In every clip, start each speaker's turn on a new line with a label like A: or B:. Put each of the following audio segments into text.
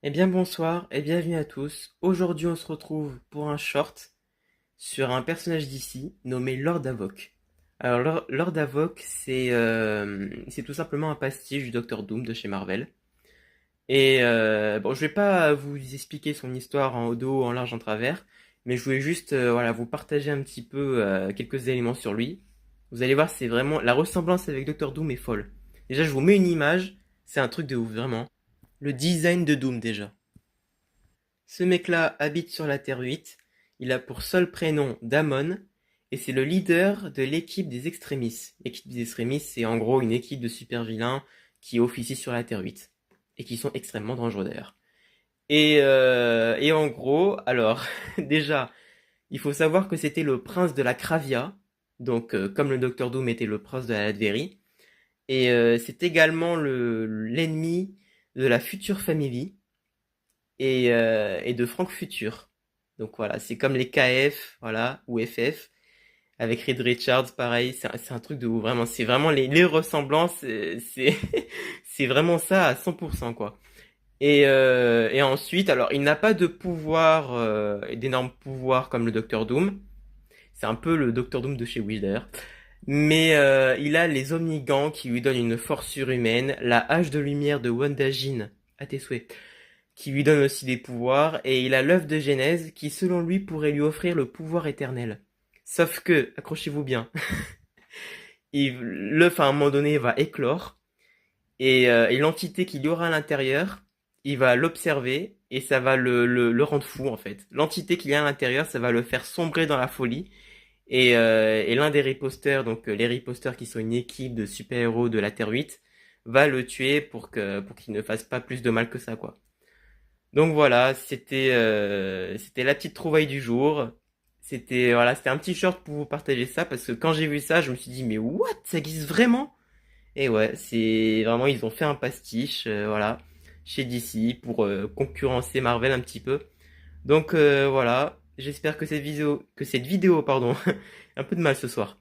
A: Eh bien bonsoir et bienvenue à tous. Aujourd'hui on se retrouve pour un short sur un personnage d'ici nommé Lord Havok. Alors Lord Havok c'est tout simplement un pastiche du Docteur Doom de chez Marvel. Et bon, je vais pas vous expliquer son histoire en haut, dos, en large, en travers, mais je voulais juste voilà, vous partager un petit peu quelques éléments sur lui. Vous allez voir, c'est vraiment la ressemblance avec Docteur Doom est folle. Déjà je vous mets une image, c'est un truc de ouf vraiment. Le design de Doom déjà. Ce mec-là habite sur la Terre 8, il a pour seul prénom Damon, et c'est le leader de l'équipe des Extremis. L'équipe des Extremis, c'est en gros une équipe de super vilains qui officie sur la Terre 8, et qui sont extrêmement dangereux d'ailleurs. Et en gros, alors, déjà, il faut savoir que c'était le prince de la Cravia, donc comme le Docteur Doom était le prince de la Latverie, et c'est également l'ennemi de la Future Family, et de Frank Future. Donc voilà, c'est comme les KF, voilà, ou FF, avec Reed Richards, pareil, c'est un truc de ouf, vraiment, c'est vraiment les ressemblances, c'est vraiment ça à 100%, quoi. Et ensuite, alors, il n'a pas de pouvoir, d'énormes pouvoirs comme le Docteur Doom, c'est un peu le Docteur Doom de chez Wish d'ailleurs, mais il a les Omnigants qui lui donnent une force surhumaine, la hache de lumière de Wanda Jean, à tes souhaits, qui lui donne aussi des pouvoirs, et il a l'œuf de Genèse qui, selon lui, pourrait lui offrir le pouvoir éternel. Sauf que, accrochez-vous bien, l'œuf à un moment donné va éclore, et l'entité qu'il y aura à l'intérieur, il va l'observer, et ça va le rendre fou en fait. L'entité qu'il y a à l'intérieur, ça va le faire sombrer dans la folie, et l'un des riposters, donc les riposters qui sont une équipe de super-héros de la Terre 8, va le tuer pour qu'il ne fasse pas plus de mal que ça, quoi. Donc voilà, c'était la petite trouvaille du jour. C'était un petit short pour vous partager ça parce que quand j'ai vu ça, je me suis dit mais what, ça existe vraiment? Et ouais, c'est vraiment ils ont fait un pastiche voilà chez DC pour concurrencer Marvel un petit peu. Donc voilà, j'espère que cette vidéo pardon, un peu de mal ce soir.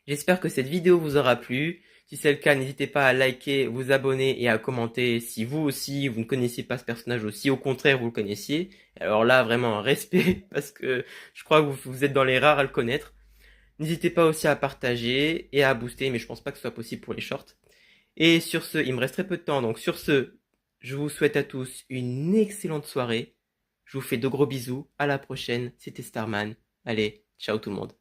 A: J'espère que cette vidéo vous aura plu. Si c'est le cas, n'hésitez pas à liker, vous abonner et à commenter si vous aussi, vous ne connaissiez pas ce personnage ou si au contraire vous le connaissiez. Alors là, vraiment un respect parce que je crois que vous êtes dans les rares à le connaître. N'hésitez pas aussi à partager et à booster, mais je pense pas que ce soit possible pour les shorts. Et sur ce, il me reste très peu de temps, donc sur ce, je vous souhaite à tous une excellente soirée. Je vous fais de gros bisous. À la prochaine. C'était Starman. Allez, ciao tout le monde.